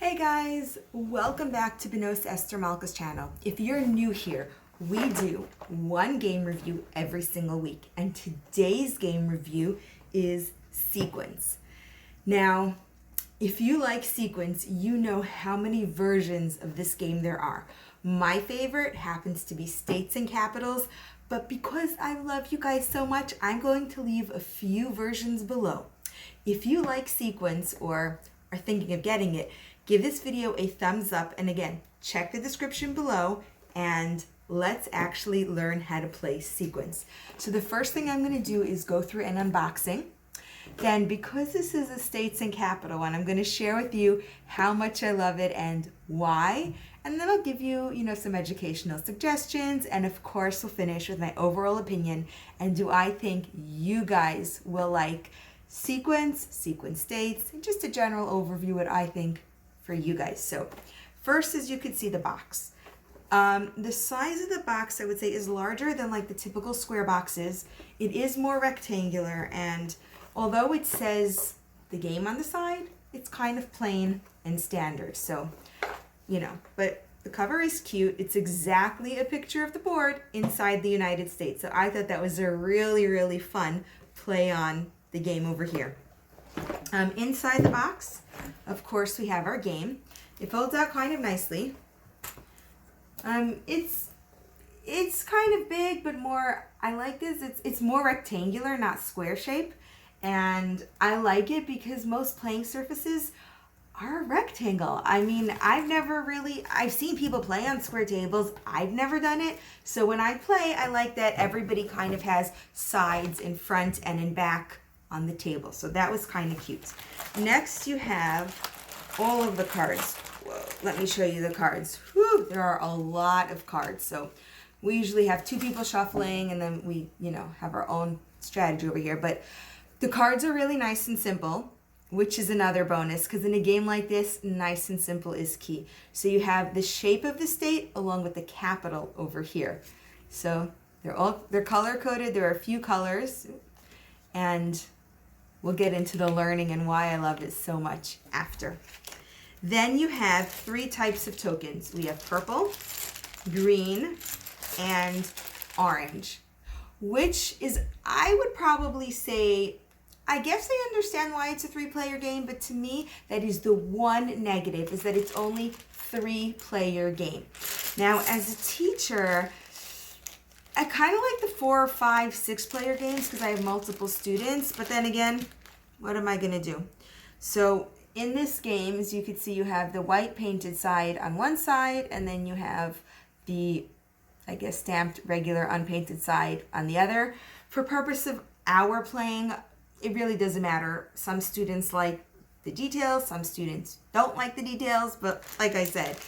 Hey guys, welcome back to Benos Esther Malka's channel. If you're new here, we do one game review every single week, and today's game review is Sequence. Now, if you like Sequence, you know how many versions of this game there are. My favorite happens to be States and Capitals, but because I love you guys so much, I'm going to leave a few versions below. If you like Sequence or are thinking of getting it, give this video a thumbs up, and again, check the description below and let's actually learn how to play Sequence. So the first thing I'm going to do is go through an unboxing. Then, because this is a States and Capital one, I'm going to share with you how much I love it and why, and then I'll give you, some educational suggestions, and of course we'll finish with my overall opinion and do I think you guys will like Sequence States, and just a general overview what I think for you guys. So first, as you can see, the box. The size of the box, I would say, is larger than like the typical square boxes. It is more rectangular, and although it says the game on the side, it's kind of plain and standard. So, but the cover is cute. It's exactly a picture of the board inside the United States. So I thought that was a really, really fun play on the game over here. Inside the box, of course, we have our game. It folds out kind of nicely. It's kind of big, but more, I like this. It's more rectangular, not square shape. And I like it because most playing surfaces are a rectangle. I mean, I've seen people play on square tables. I've never done it. So when I play, I like that everybody kind of has sides in front and in back on the table. So that was kind of cute. Next, you have all of the cards. Whoa, let me show you the cards. Whew, there are a lot of cards. So we usually have two people shuffling, and then we, have our own strategy over here. But the cards are really nice and simple, which is another bonus, because in a game like this, nice and simple is key. So you have the shape of the state along with the capital over here. So they're color coded. There are a few colors, and we'll get into the learning and why I love it so much after. Then you have three types of tokens. We have purple, green, and orange, which is, I would probably say, I guess I understand why it's a three-player game, but to me, that is the one negative, is that it's only three-player game. Now, as a teacher, I kind of like the 4, 5, 6-player games because I have multiple students, but then again, what am I going to do? So in this game, as you can see, you have the white painted side on one side, and then you have the, stamped regular unpainted side on the other. For purpose of our playing, it really doesn't matter. Some students like the details, some students don't like the details, but like I said,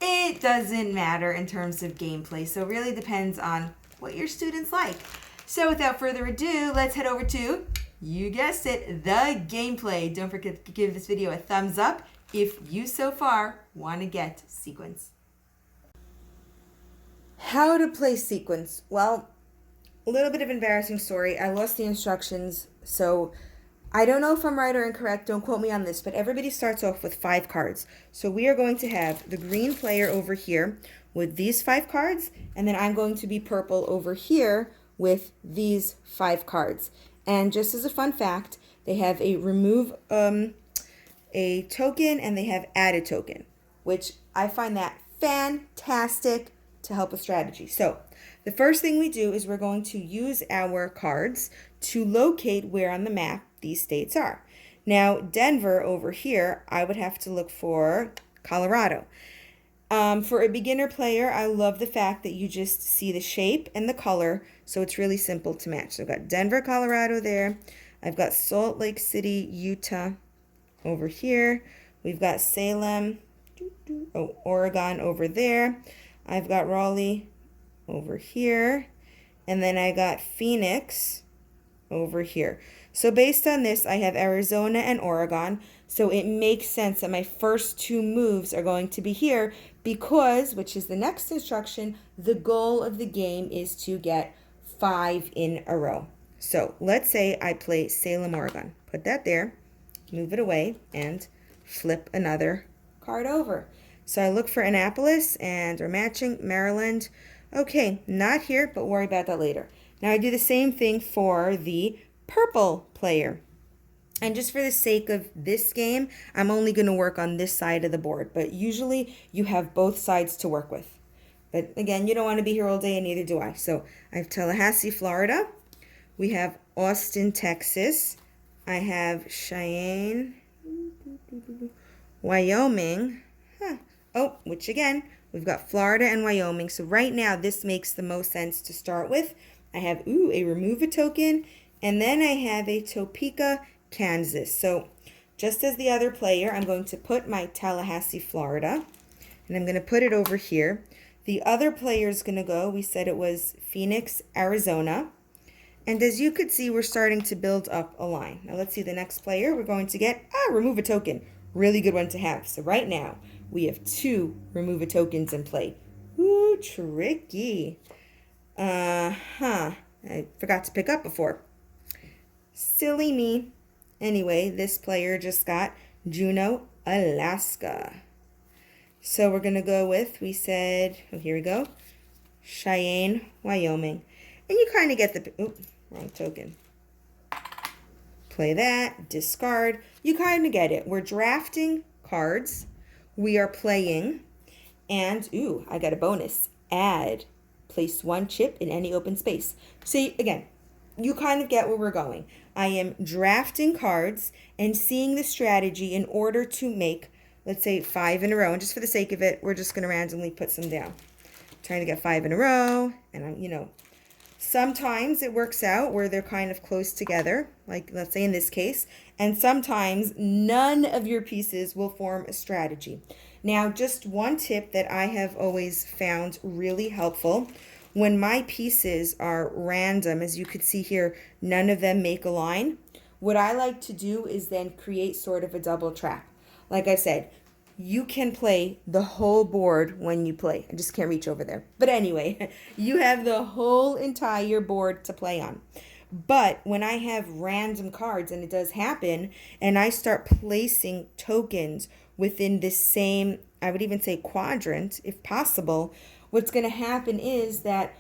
it doesn't matter in terms of gameplay. So it really depends on what your students like. So without further ado, let's head over to, you guessed it, the gameplay. Don't forget to give this video a thumbs up if you so far want to get Sequence. How to play Sequence? Well, a little bit of embarrassing story. I lost the instructions, so I don't know if I'm right or incorrect. Don't quote me on this, but everybody starts off with 5 cards. So we are going to have the green player over here with these 5 cards, and then I'm going to be purple over here with these 5 cards. And just as a fun fact, they have a remove a token, and they have add a token, which I find that fantastic to help with strategy. So the first thing we do is we're going to use our cards to locate where on the map these states are. Now, Denver over here, I would have to look for Colorado. For a beginner player, I love the fact that you just see the shape and the color, so it's really simple to match. So I've got Denver, Colorado there. I've got Salt Lake City, Utah over here. We've got Salem, Oregon over there. I've got Raleigh over here. And then I got Phoenix over here. So based on this, I have Arizona and Oregon. So it makes sense that my first 2 moves are going to be here because, which is the next instruction, the goal of the game is to get 5 in a row. So let's say I play Salem, Oregon. Put that there, move it away, and flip another card over. So I look for Annapolis, and we're matching Maryland. Okay, not here, but worry about that later. Now I do the same thing for the purple player. And just for the sake of this game, I'm only going to work on this side of the board. But usually you have both sides to work with. But again, you don't want to be here all day, and neither do I. So I have Tallahassee, Florida. We have Austin, Texas. I have Cheyenne, Wyoming. Oh, which again, we've got Florida and Wyoming. So right now, this makes the most sense to start with. I have, a remove a token. And then I have a Topeka, Kansas. So just as the other player, I'm going to put my Tallahassee, Florida. And I'm going to put it over here. The other player is going to go, we said it was Phoenix, Arizona. And as you could see, we're starting to build up a line. Now let's see the next player. We're going to get, remove a token. Really good one to have. So right now, we have 2 remove a tokens in play. Ooh, tricky. I forgot to pick up before. Silly me. Anyway, this player just got Juneau, Alaska. So we're going to go with, we said, here we go, Cheyenne, Wyoming. And you kind of get the, wrong token. Play that, discard. You kind of get it. We're drafting cards. We are playing. And, I got a bonus. Add. Place 1 chip in any open space. See, again, you kind of get where we're going. I am drafting cards and seeing the strategy in order to make, let's say, 5 in a row. And just for the sake of it, we're just going to randomly put some down. Trying to get 5 in a row. And I'm, sometimes it works out where they're kind of close together, like let's say in this case. And sometimes none of your pieces will form a strategy. Now, just one tip that I have always found really helpful. When my pieces are random, as you could see here, none of them make a line. What I like to do is then create sort of a double track. Like I said, you can play the whole board when you play. I just can't reach over there. But anyway, you have the whole entire board to play on. But when I have random cards, and it does happen, and I start placing tokens within this same, I would even say quadrant, if possible, what's going to happen is that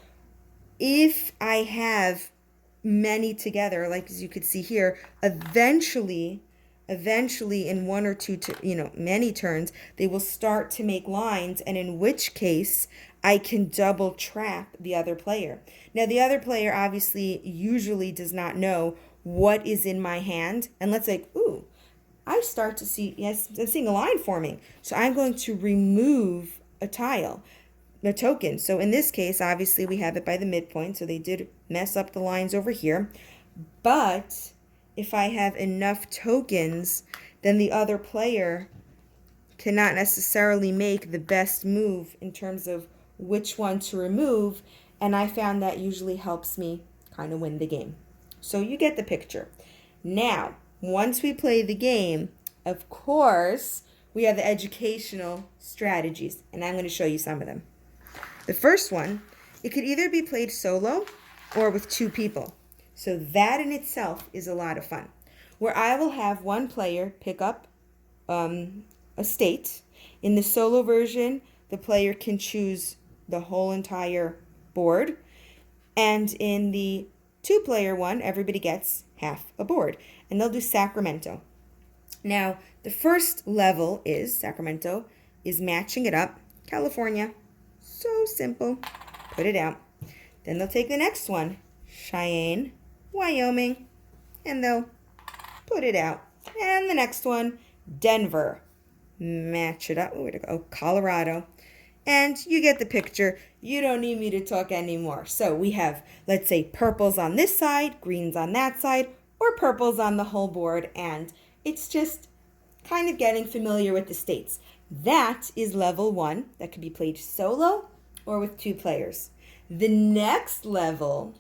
if I have many together, like as you could see here, eventually in 1 or 2 many turns, they will start to make lines, and in which case I can double trap the other player. Now the other player obviously usually does not know what is in my hand, and let's say, I start to see, yes, I'm seeing a line forming, so I'm going to remove a tile, a token. So in this case, obviously we have it by the midpoint, so they did mess up the lines over here, but if I have enough tokens, then the other player cannot necessarily make the best move in terms of which one to remove, and I found that usually helps me kind of win the game. So you get the picture. Now, once we play the game, of course, we have the educational strategies, and I'm going to show you some of them. The first one, it could either be played solo or with 2 people. So that in itself is a lot of fun, where I will have one player pick up a state. In the solo version, the player can choose the whole entire board. And in the 2-player one, everybody gets half a board. And they'll do Sacramento. Now, the first level is, Sacramento, is matching it up. California, so simple. Put it out. Then they'll take the next one, Cheyenne, Wyoming, and they'll put it out. And the next one, Denver. Match it up. Where to go? Colorado. And you get the picture. You don't need me to talk anymore. So we have, let's say, purples on this side, greens on that side, or purples on the whole board. And it's just kind of getting familiar with the states. That is level 1. That could be played solo or with 2 players. The next level,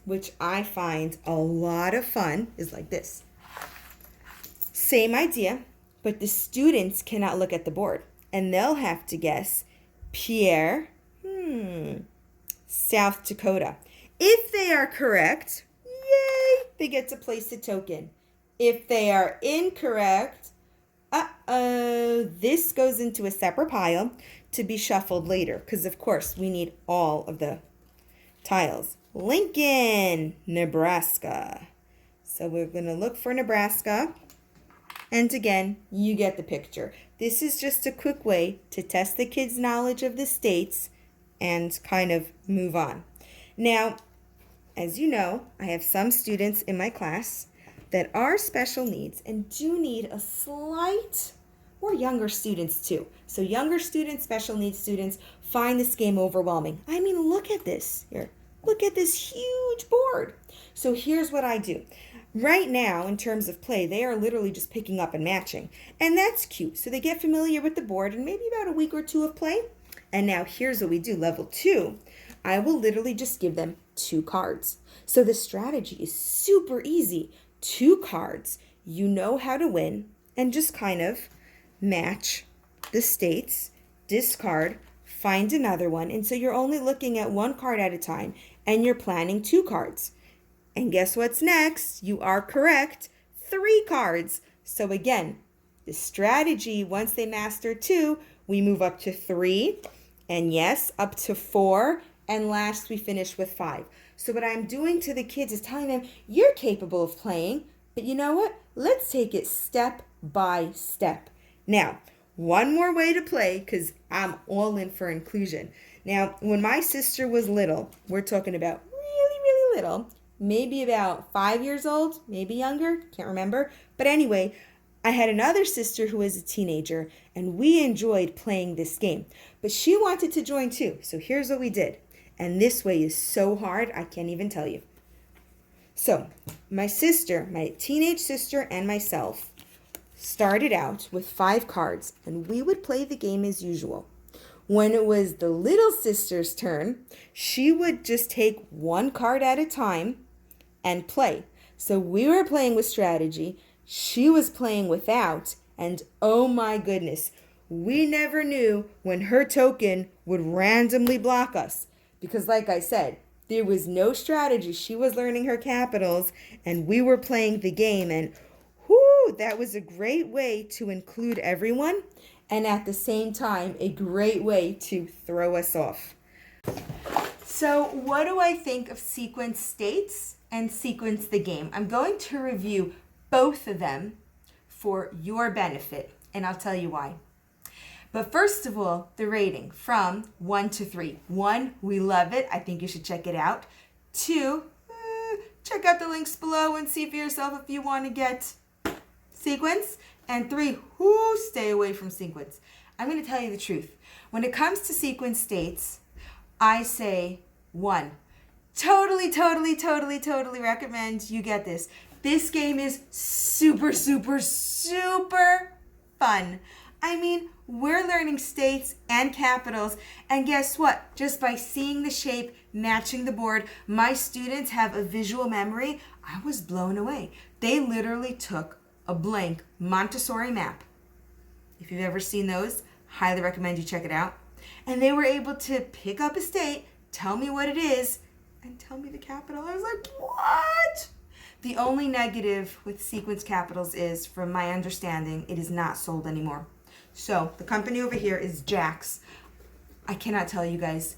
which I find a lot of fun, is like this. Same idea, but the students cannot look at the board, and they'll have to guess Pierre, South Dakota. If they are correct, yay, they get to place a token. If they are incorrect, This goes into a separate pile to be shuffled later because, of course, we need all of the tiles. Lincoln, Nebraska. So we're going to look for Nebraska. And again, you get the picture. This is just a quick way to test the kids' knowledge of the states and kind of move on. Now, as you know, I have some students in my class that are special needs and do need a slight, or younger students too. So younger students, special needs students, find this game overwhelming. I mean, look at this here. Look at this huge board. So here's what I do. Right now, in terms of play, they are literally just picking up and matching. And that's cute. So they get familiar with the board in maybe about a week or two of play. And now here's what we do. Level 2, I will literally just give them 2 cards. So the strategy is super easy. 2 cards. You know how to win and just kind of match the states, discard, find another one. And so you're only looking at 1 card at a time and you're planning 2 cards. And guess what's next? You are correct. 3 cards. So again, the strategy, once they master 2, we move up to 3. And yes, up to 4. And last, we finish with 5. So what I'm doing to the kids is telling them, you're capable of playing. But you know what? Let's take it step by step. Now, one more way to play, because I'm all in for inclusion. Now, when my sister was little, we're talking about really, really little, maybe about 5 years old, maybe younger, can't remember. But anyway, I had another sister who was a teenager, and we enjoyed playing this game. But she wanted to join too, so here's what we did. And this way is so hard, I can't even tell you. So, my sister, my teenage sister, and myself started out with 5 cards, and we would play the game as usual. When it was the little sister's turn, she would just take 1 card at a time and play. So we were playing with strategy, she was playing without, and oh my goodness, we never knew when her token would randomly block us. Because like I said, there was no strategy. She was learning her capitals and we were playing the game, and whoo, that was a great way to include everyone and at the same time a great way to throw us off. So what do I think of Sequence States and Sequence the Game? I'm going to review both of them for your benefit, and I'll tell you why. But first of all, the rating from 1 to 3. 1, we love it. I think you should check it out. 2, check out the links below and see for yourself if you want to get Sequence. And 3, stay away from Sequence. I'm going to tell you the truth. When it comes to Sequence States, I say 1. Totally recommend you get this. This game is super fun. I mean, we're learning states and capitals, and guess what? Just by seeing the shape, matching the board, my students have a visual memory. I was blown away. They literally took a blank Montessori map. If you've ever seen those, highly recommend you check it out. And they were able to pick up a state, tell me what it is, and tell me the capital. I was like, what? The only negative with Sequence Capitals is, from my understanding, it is not sold anymore. So the company over here is Jax. I cannot tell you guys.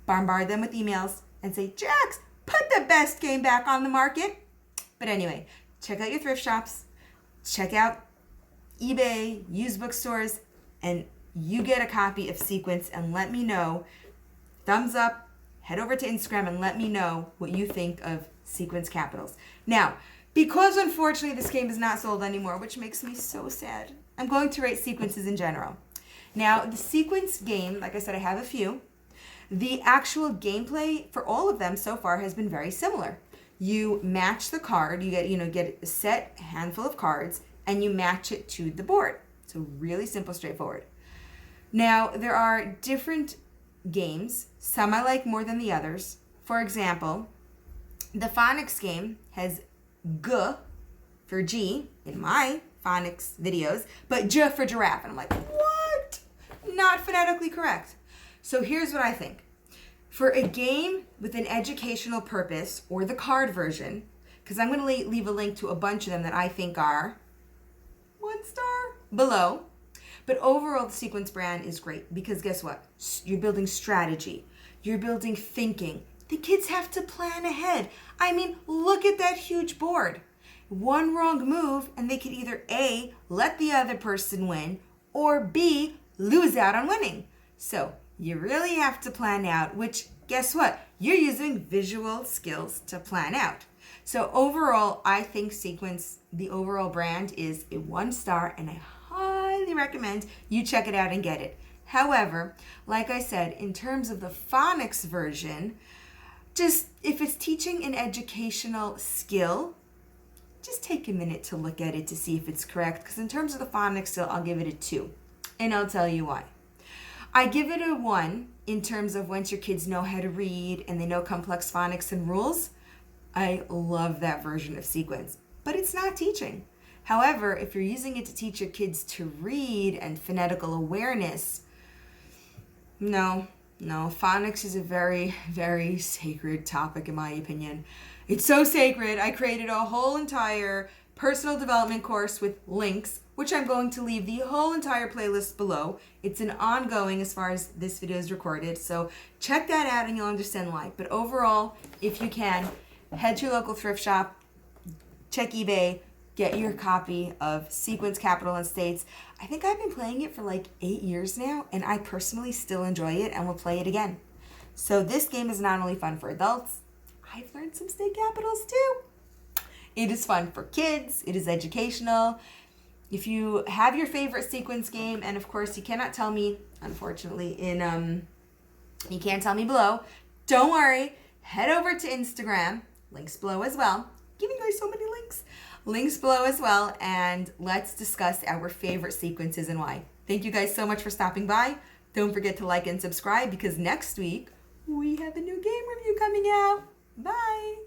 Bombard them with emails and say, Jax, put the best game back on the market. But anyway, check out your thrift shops. Check out eBay, used bookstores, and you get a copy of Sequence and let me know. Thumbs up, head over to Instagram and let me know what you think of Sequence Capitals. Now, because unfortunately this game is not sold anymore, which makes me so sad, I'm going to rate sequences in general. Now, the Sequence game, like I said, I have a few. The actual gameplay for all of them so far has been very similar. You match the card, you get a set handful of cards, and you match it to the board. So really simple, straightforward. Now, there are different games. Some I like more than the others. For example, the phonics game has G for G in my phonics videos, but J for giraffe. And I'm like, what? Not phonetically correct. So here's what I think. For a game with an educational purpose, or the card version, because I'm going to leave a link to a bunch of them that I think are 1 star, below. But overall, the Sequence brand is great because guess what? You're building strategy. You're building thinking. The kids have to plan ahead. I mean, look at that huge board. One wrong move and they could either A, let the other person win, or B, lose out on winning. So you really have to plan out, which guess what? You're using visual skills to plan out. So overall, I think Sequence, the overall brand, is a 1-star, and I highly recommend you check it out and get it. However, like I said, in terms of the phonics version, just if it's teaching an educational skill, just take a minute to look at it to see if it's correct. Because in terms of the phonics skill, I'll give it a 2. And I'll tell you why. I give it a 1 in terms of once your kids know how to read and they know complex phonics and rules. I love that version of Sequence, but it's not teaching. However, if you're using it to teach your kids to read and phonetical awareness, no, phonics is a very, very sacred topic in my opinion. It's so sacred, I created a whole entire personal development course with links, which I'm going to leave the whole entire playlist below. It's an ongoing as far as this video is recorded, so check that out and you'll understand why. But overall, if you can, head to your local thrift shop, check eBay, get your copy of Sequence Capital and States. I think I've been playing it for like 8 years now, and I personally still enjoy it and will play it again. So this game is not only fun for adults, I've learned some state capitals too. It is fun for kids, it is educational. If you have your favorite Sequence game, and of course you cannot tell me, unfortunately, you can't tell me below, don't worry, head over to Instagram, links below as well. Giving you guys so many links below as well, and let's discuss our favorite sequences and why. Thank you guys so much for stopping by. Don't forget to like and subscribe because next week we have a new game review coming out. Bye!